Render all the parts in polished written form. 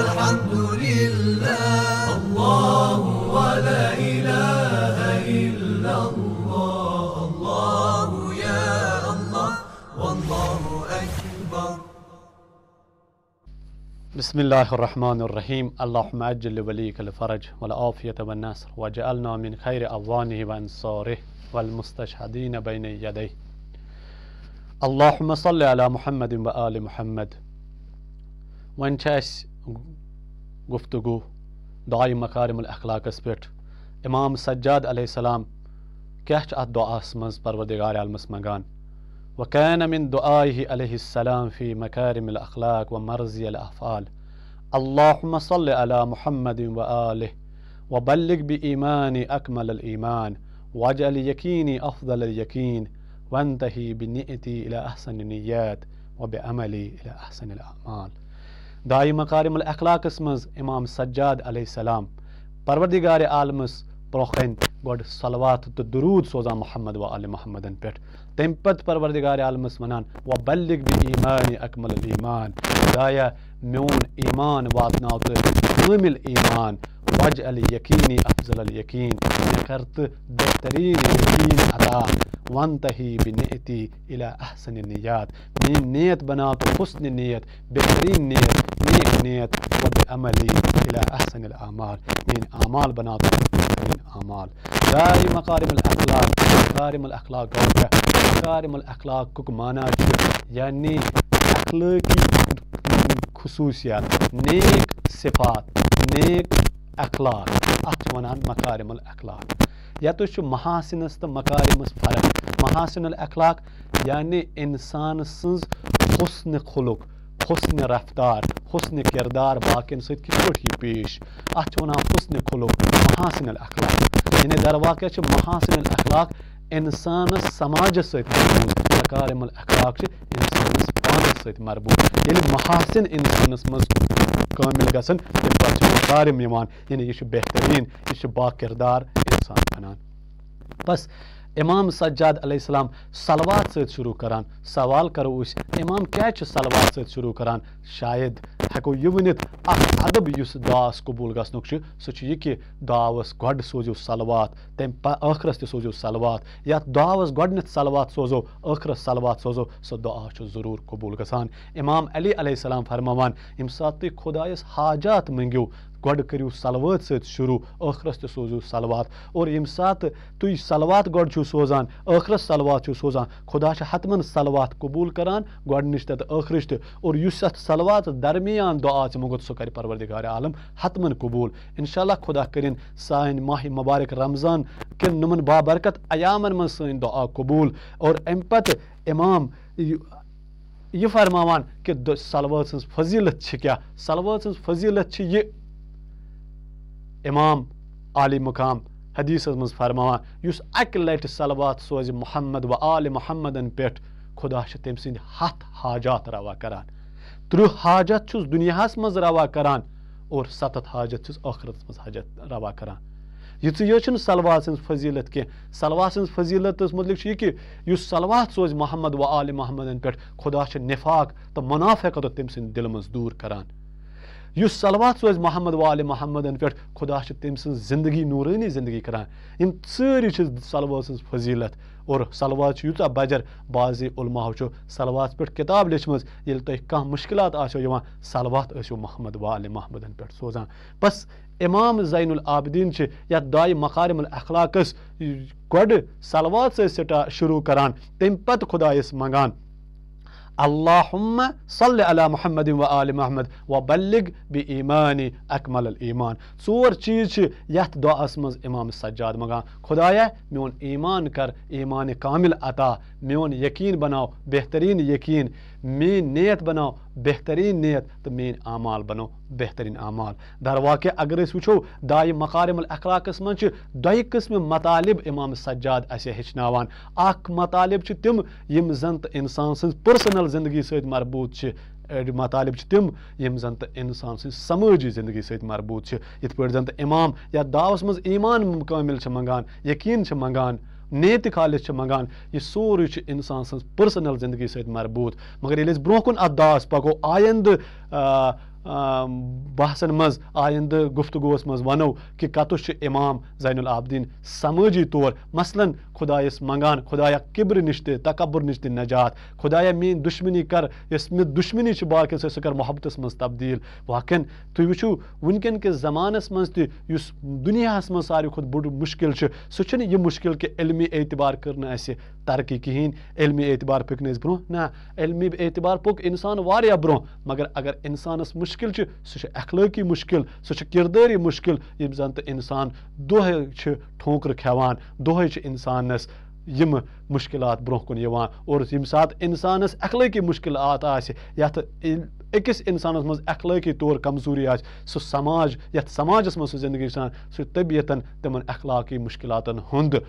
Alhamdulillah, Allahu wa la ilaha illallah, Allahu ya Allah, wallahu akbar. Bismillahirrahmanirrahim. Allahumma ajil li waliyika al-faraj wal afiyata wan nasr waj'alna min khayri awanihi wa ansarihi wal mustashhadina bayna yadayhi. Allahumma salli ala Muhammadin wa ali Muhammad. When chas guftgu du'a makarim al-akhlaq aspect Imam Sajjad alayhi salam kya at du'as maz parwardigar al-mas magan وكان من دعائه عليه السلام في مكارم الأخلاق ومرزي الأفعال اللهم صل على محمد وآله وبلغ بإيماني أكمل الإيمان واجعل يقيني أفضل اليقين وانتهي بنيتي إلى أحسن النيات وبعملي إلى أحسن الأعمال. دعاء مكارم الأخلاق اسمز إمام سجاد عليه السلام پروردگار عالمس برخن گوڈ صلوات تو درود سوزان محمد و آل محمدن پیٹ تم پت پروردگار عالمس ونان وبلغ بإيماني أكمل الإيمان دایا میون ایمان واتناو تو کامل ایمان واجعل یقینی افضل اليقین کرت بہترین یقین عطا وانتہی بنیتی الى احسن النیات من نیت بنا تو حسن نیت بہترین نیت نیک نیت وبعملی الى احسن الاعمال من اعمال بنا تو بہترین اعمال. دائی مکارم الاخلاق مکارم الاخلاق کو مانا یعنی اخلاقی خصوصیات نیک صفات نیک اخلاق اتھ ونان مکارم الاخلاق یا تو محاسنس تو مکارمس فرق. محاسن الاخلاق یعنی انسان سنز حسن خلق حسن رفتار حسن کردار باقین سۭتۍ کِتھ پٲٹھۍ یہِ پیش اتھ ونان حسن خلق محاسن الاخلاق یعنی در واقع محاسن الاخلاق انسانس سماجس سۭتۍ مربوط مکارم الاخلاق انسانس پانس سۭتۍ مربوط ییٚلہِ محاسن انسانس منٛز کامل گژھن تمہِ پتہٕ چھُ مکارم یِوان یعنی یہِ چھُ بہتریٖن یہِ چھُ باکردار انسان بنان. بس امام سجاد علیہ السلام صلوات سۭتۍ شروع کران. سوال کرو أسۍ امام کیٛازِ چھُ صلوات سۭتۍ شروع کران؟ شاید ہٮ۪کو یہِ ؤنِتھ اکھ ادب یُس دعاس قبوٗل گژھنُک چھُ سُہ چھُ یہِ کہِ دعاوس گۄڈٕ سوٗزِو صلوات تمہِ ٲخرس تہِ سوٗزِو صلوات یتھ دعاوس گۄڈٕنٮ۪تھ صلوات سوزو ٲخرس صلوات سوزو سُہ دعا چھُ ضروٗر قبوٗل گژھان. امام علی علیہ السلام فرماوان ییٚمہِ ساتہٕ تُہۍ خۄدایس حاجات منٛگِو گۄڈٕ کٔرِو صلوات سۭتۍ شروٗع ٲخرس تہِ سوٗزِو صلوات اور ییٚمہِ ساتہٕ تُہۍ صلوات گۄڈٕ چھِو سوزان ٲخرس صلوات چھِو سوزان خۄدا چھُ حتمن صلوات قبوٗل کران گۄڈنِچ تہِ تہٕ ٲخرٕچ تہِ اور یُس اتھ صلوات درمیان دعا ژٕ موٚنگُت سُہ کرِ پروردگار عالم حتمن قبوٗل. انشاء اللہ خۄدا کٔرِنۍ سانہِ ماہِ مبارک رمضان کٮ۪ن نُمن بابرکت ایامن منٛز سٲنۍ دعا قبوٗل. اور امہِ پتہٕ امام یہِ فرماوان کہِ صلوات سٕنٛز فضیٖلت چھِ کیٛاہ؟ صلوات سٕنٛز فضیٖلت چھِ یہِ امام عالی مقام حدیثس منٛز فرماوان یُس اکہِ لٹہِ صلوات سوزِ محمد و آل محمدن پٮ۪ٹھ خۄدا چھِ تٔمۍ سٕنٛدۍ 100 حاجات روا کران. 30 حاجت چھُس دُنیاہس منٛز روا کران اور 7 حاجت چھُس ٲخرتس منٛز حاجت روا کران. یِژٕے یٲژ چھُنہٕ صلوات سٕنٛز فضیٖلت کینٛہہ. صلوات سٕنٛز فضیٖلتس متعلق چھُ یہِ کہِ یُس صلوات سوزِ محمد و آل محمدن پٮ۪ٹھ خۄدا چھِ نفاق تہٕ منافقت تٔمۍ سٕنٛدِ دِلہٕ منٛز دوٗر کران. یُس صلوات سوزِ محمد و آل محمدن پٮ۪ٹھ خۄدا چھِ تٔمۍ سٕنٛز زندگی نوٗرٲنی زندگی کران. یِم سٲری چھِ صلوات سٕنٛز فضیٖلت اور صلوات چھُ یوٗتاہ بجر بعضے علماہو چھُ صلوات پٮ۪ٹھ کِتاب لیچھمٕژ ییٚلہِ تۄہہِ کانٛہہ مُشکلات آسیو یِوان صلوات ٲسِو محمد و آل محمدن پٮ۪ٹھ سوزان. بس امام زین العابدیٖن چھِ یتھ دعایہِ مکارم الاخلاقس گۄڈٕ صلوات سۭتۍ شروٗع کران تمہِ پتہٕ خۄدایس منٛگان اللہُمہ صلی علی محمد و آل محمد وبلغ بإیمانی اکمل الایمان. 4 چیٖز چھِ یتھ دعاہس منٛز امام سجاد منٛگان. خۄدایا میون ایمان کر ایمان کامل عطا میون یقیٖن بناو بہتریٖن یقیٖن میٲنۍ نیت بناو بہتریٖن نیت تہٕ میٲنۍ اعمال بناو بہتریٖن اعمال. در واقع اگر أسۍ وٕچھو دعایہِ مکارم الاخلاقس منٛز چھِ 2 قٕسمہِ مطالب امام سجاد اسہِ ہیٚچھناوان. اکھ مطالب چھِ تِم یِم زن تہٕ انسان سٕنٛز پٔرسنل زندگی سۭتۍ مربوٗط چھِ. أڑۍ مطالب چھِ تِم یِم زن تہٕ انسان سٕنٛز سمٲجی زندگی سۭتۍ مربوٗط چھِ. یِتھ پٲٹھۍ زن تہٕ امام یتھ دعوس منٛز ایمان کٲمل چھِ منٛگان یقیٖن چھِ منٛگان نیتہِ خالص چھِ منٛگان یہِ سورُے چھُ انسان سٕنٛز پٔرسنل زندگی سۭتۍ مربوٗط. مگر ییٚلہِ أسۍ برونٛہہ کُن اتھ دعوس پکو آیندٕ बहसन मज आइंद गुफ्तगुस मज वनो कि कतुस इमाम ज़ैनुल आबदीन समाजी तौर मसलन खुदायस मंगान खुदाया किब्र निश तकब्बुर निश नजात खुदाया मीन दुश्मनी कर यस मे दुश्मनी बाकी सह कर मोहब्बतस मज तब्दील वाकन तुम वुचु वनकन के ज़मानस मज तुस दुनियास मज सारे खुद बुड़ मुश्किल सह यह मुश्किल कि इल्मी एतबार करना तरक्की कहें इल्मी एतबार पक ब्रो ना इल्मी एतबार पक इंसान वारिया ब्रो मगर अगर इंसानस मुश्किल सह अखलाकी मुश्किल सह किरदारी मुश्किल यम जन तो इंसान दोहे ठोकर खेवान दोहे इंसानस यम मुश्किलात ब्रोह कुन यवान और यम सात इंसानस अखलाकी मुश्किलात यथ अकिस इंसानस मज अखलाकी तौर कमजोरी सह समाज यथ समाजस मज जिंदगी सह तबीयतन तिमन अखलाकी मुश्किलातन हुंद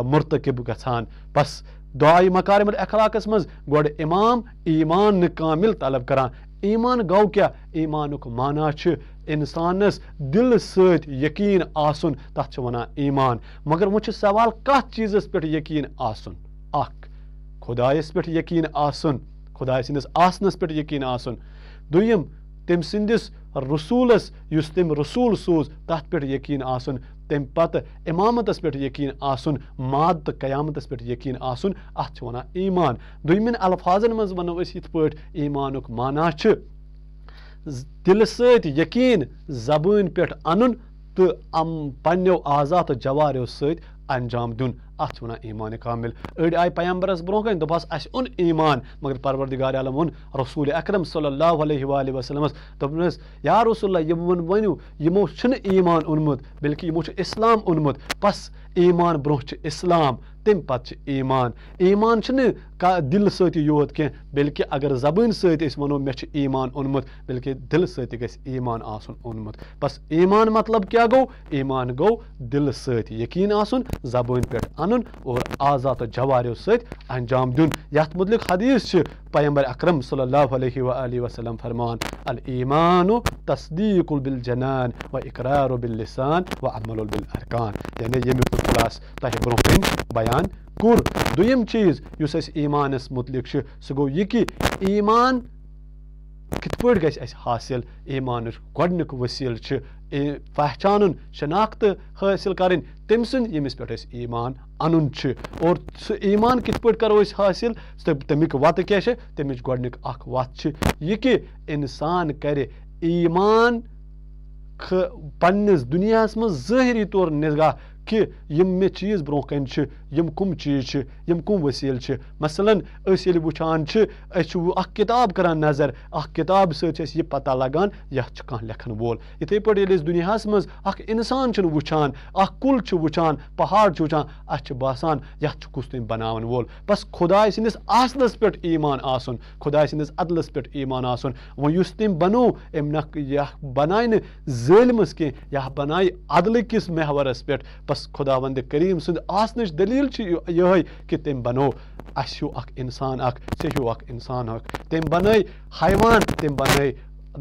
मुर्तकिब गछान बस दुआई मकारिमुल अखलाकस मज गोड इमाम ईमान कामिल तलब करान ईमान गौ क्या ईमानुक माना इंसानस दिल सत यकीन आसुन तथ वनान ईमान मगर वो सवाल कत चीज़स पे यकीन आसुन अख खुदायस पे यकीन आसुन खुदाय सिंदिस आसनस पे यकीन आसुन दुयम तम सिंदिस रसूलस युस तम रसूल सोज तथ पे यकीन आसुन तम पत इमामतस पे यकीन आसुन माद तो कयामतस पे यकीन आसुन अथ वनान ईमान दुयमिन अल्फाजन मज वनो यथ पे ईमानुक माना दिल सत यकीन जबान पे अन तो पन्नो आज़ा तो जवारियों सत अंजाम दुन अथ वनान ईमान कामिल अड़ आय पैगंबरस ब्रोह कन दोपस अस उन ईमान मगर परवरदिगार आलम उन रसूल अकरम सल्लल्लाहु अलैहि वसल्लम दोपनस या रसूल यम वनु यमो ईमान उनमुत बल्कि यमो इस्लाम उनमुत बस ईमान ब्रोह इस्लाम तम पत ईमान ईमान दिल सत योत कह बल्कि अगर जबान सत वनो मे ईमान उनमुत बल्कि दिल सत गस ईमान आसुन उनमुत बस ईमान मतलब क्या गो ईमान गो दिल सत यकीन आसुन जबान पे अन और आज़ा तो जवारियों सत अंजाम दुन यथ मुतलिक हदीस पैगंबर अकरम सल्लल्लाहु अलैहि वसल्लम फरमान अल ईमानु तस्दीकुल बिल जनान व इकरारु बिल लिसान व अमलुल बिल अरकान यानी यमिक खुलास तह ब्रोह बयान कुर दुयम चीज युस ईमानस मुतलिक सह गो यह कि ईमान कित पट गस हासिल ईमान गोडनिक वसील पहचान शनाख्त हासिल करें तम सुन यमिस पे ईमान अन और सह ईमान कित पट करो हासिल तमिक वत क्या तमिच गोडनिक अख वत यह कि इंसान करे ईमान पन्निस दुनियास मज ज़ाहिरी तौर निगाह कि यम मे चीज़ ब्रोह कन यम कुम चीज़ यम कुम वसील मसलन वुचान अख किताब करान नजर अख किताब सह पता लगान यह कह लेखन वोल इथे पे दुनियास मज अख इंसान वुचान अख कुल वुचान पहाड़ वुचान अस बासान यह कुस तम बनावन वोल बस खुदाय सिंदिस आसनस पे ईमान आसुन खुदाय सिंदिस अदलस पे ईमान आसुन वो युस तम बनो अम यह बनाय न ज़ालिमस कह यह बनाय अदल किस महवरस पे बस खुदावंद करीम सुंद आसनच दलील यह कि तम बनो अहो अख इंसान अख सहो अख इंसान अख तम बनाय हैवान तम बनाय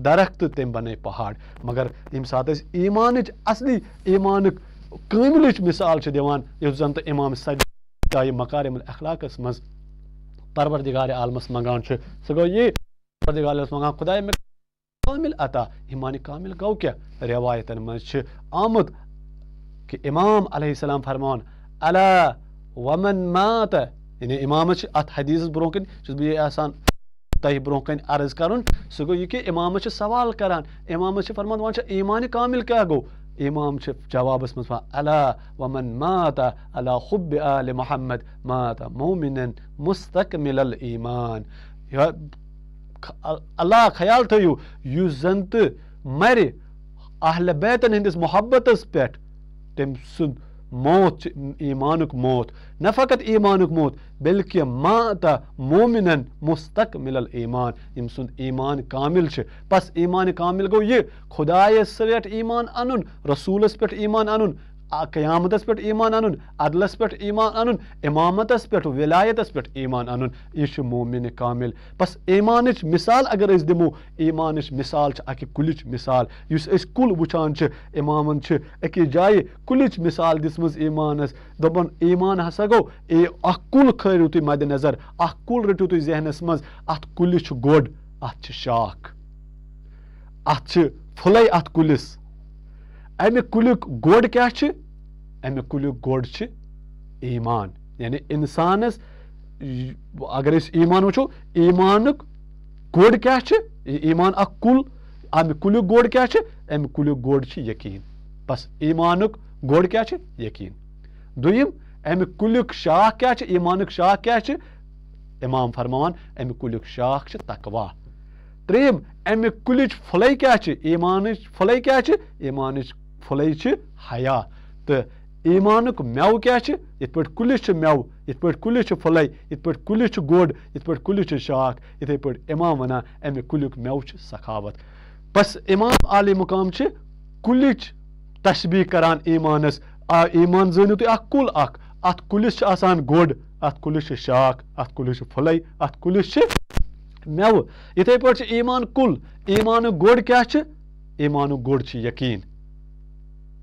दरख्त तम बनाय पहाड़ मगर यम सात ईमान असली ईमान कामिल मिसाल दिवान युस जन तो इमाम सज्जाद मकारिमुल अखलाकस मज परवरदिगार आलमस मंगान सह गो ये परवरदिगार आलमस मंगान खुदा में कामिल अता ईमान कामिल गो क्या रिवायतन मज आमद कि इमाम अलैहिस्सलाम फरमान अला वमन मात यानी इमाम अत हदीस ब्रोह कन बह आसान तह ब्रोह कन अर्ज कर सह गो यह कि इमाम सवाल करान इमाम फरमान वन ईमान कामिल क्या गो इमाम जवाबस मज अला वमन मात अला हुब्ब आल मुहम्मद मात मोमिनन मुस्तकमिल ईमान अल्लाह ख्याल थो युस जन तो मर अहल बैतन हंदिस मोहब्बतस पे तम सुद मौत ईमानुक मौत न फ़कत ईमानुक मौत बल्कि माता मोमिनन मुस्तकमिल ईमान यम सुद ईमान कामिल बस ईमान कामिल गो ये खुदायस पे ईमान अन रसूलस पे ईमान अन क़यामतस पे ईमान अन अदलस पे ईमान अन इमामतस पे विलायतस पे ईमान अन यह मोमिन कामिल बस ईमान मिसाल अगर दिमो ईमान मिसाल अकि कुल मिसाल युस कुल वुचान इमामन अकि जाय कुल मिसाल दिसमज ईमानस दपन ईमान हसा गो अख कुल खरियो तुम मद नजर अख कुल रटो तुम जहनस मज अत कुल गोड अत शाख अत फुलै अत कुलिस अमि कुलिक गोड क्या अमि कुलिक गोड ईमान यानी इंसानस अगर ईमान वो ईमानुक गोड क्या ईमान अ कुल अमि कुलिक गोड क्या अमि कुलिक गोड यकीन बस ईमानुक गोड क्या यकीन दुयम अमि कुलिक शाख क्या ईमानुक शाख क्या इमाम फरमान अमि कुलिक शाख तकवा त्रेम अमि कुलिच फुलै क्या ईमान फुलै क्या ईमान फुलै हया तो ईमानुक मेव क्या इत पे कुलिस मेव इत पे कुलिस फुलै इत पे कुलिस गोड इत पे कुलिस शाख इथे पे इमाम वना अमि कुलिक मेव सखावत बस इमाम आले मुकाम कुलिच तशबीह करान ईमानस ईमान जानियो तुम कुल अत कुलिस आसान गोड अत कुलिस शाख अत कुलिस फुलै अत कुलिस मेव इथे पे ईमान कुल ईमान गोड क्या ईमान गोड यकीन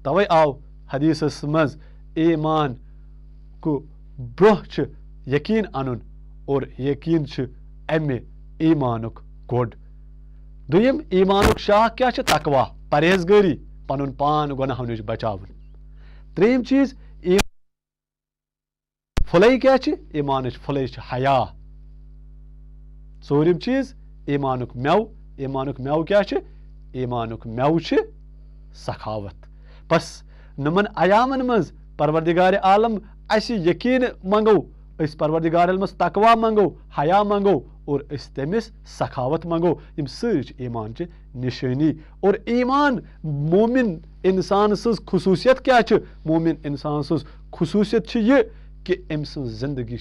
तवे आव हदीसस मज ईमान को ब्रोह यकीन अन और यकीन अमि ईमानुक गोड दुयम ईमानुक शाख क्या तकवा परहेजगारी पनुन पान गुनाहों नश बचावन त्रेम चीज फुलै क्या ईमान फुलै हया चोरिम चीज ईमानुक मेव क्या ईमानुक मेव सखावत बस नमन अयामन मज परवरदिगार आलम अस यकीन मंगो अस परवरदिगार आलमस तकवा मंगो हया मंगो और अस तमिस सखावत मंगो यम सच ईमान निशानी और ईमान मोमिन इंसान सज खुसूसियत क्या मोमिन इंसान सज खुसूसियत ये कि अम जिंदगी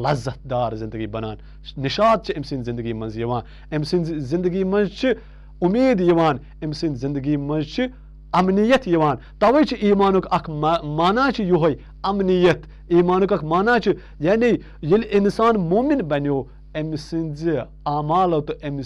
लज्जतदार जिंदगी बनान निशात अम जिंदगी मज अम जिंदगी मज उम्मीद अम जिंदगी मज अमनीयत तवे ईमानुक अख माना योह अमनीयत ईमानुक अख माना यानी ये इंसान मोमिन बनो अम आमालो तो अम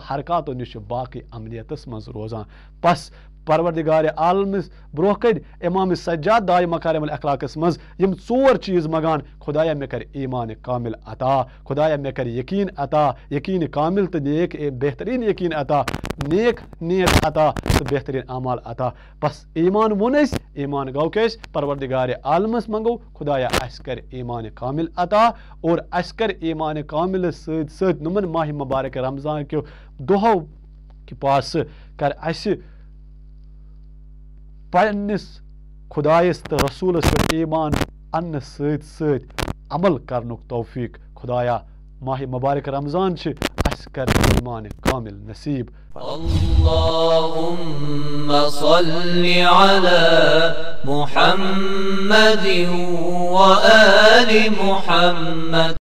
हरकतों नश बाकी अमनीयतस मज रोजान बस परवरदिगार आलमस ब्रोह कद इमाम सज्जाद दाई मकारिमुल अखलाकस मज यम चोर चीज मगान खुदाया मे कर ईमान कामिल अता खुदाया मे कर यकीन अता यकीन कामिल तो नेक बेहतरीन यकीन अता नेक नीयत अता तो बेहतरीन अमाल अता बस ईमान वोन ईमान गो कैस परवरदिगार आलमस मंगो खुदाया अस कर ईमान कामिल अता और अस कर ईमान कामिल सत नुमन माह मुबारक रमजान के दोहों के पास कर अस पन्निस खुदायस तो रसूलस पे ईमान अन्न सत अमल करनुक तौफीक खुदाया माह मुबारक रमजान अस कर ईमान कामिल नसीब अल्लाहुम्मा सल्लि अला मुहम्मद व आलि मुहम्मद।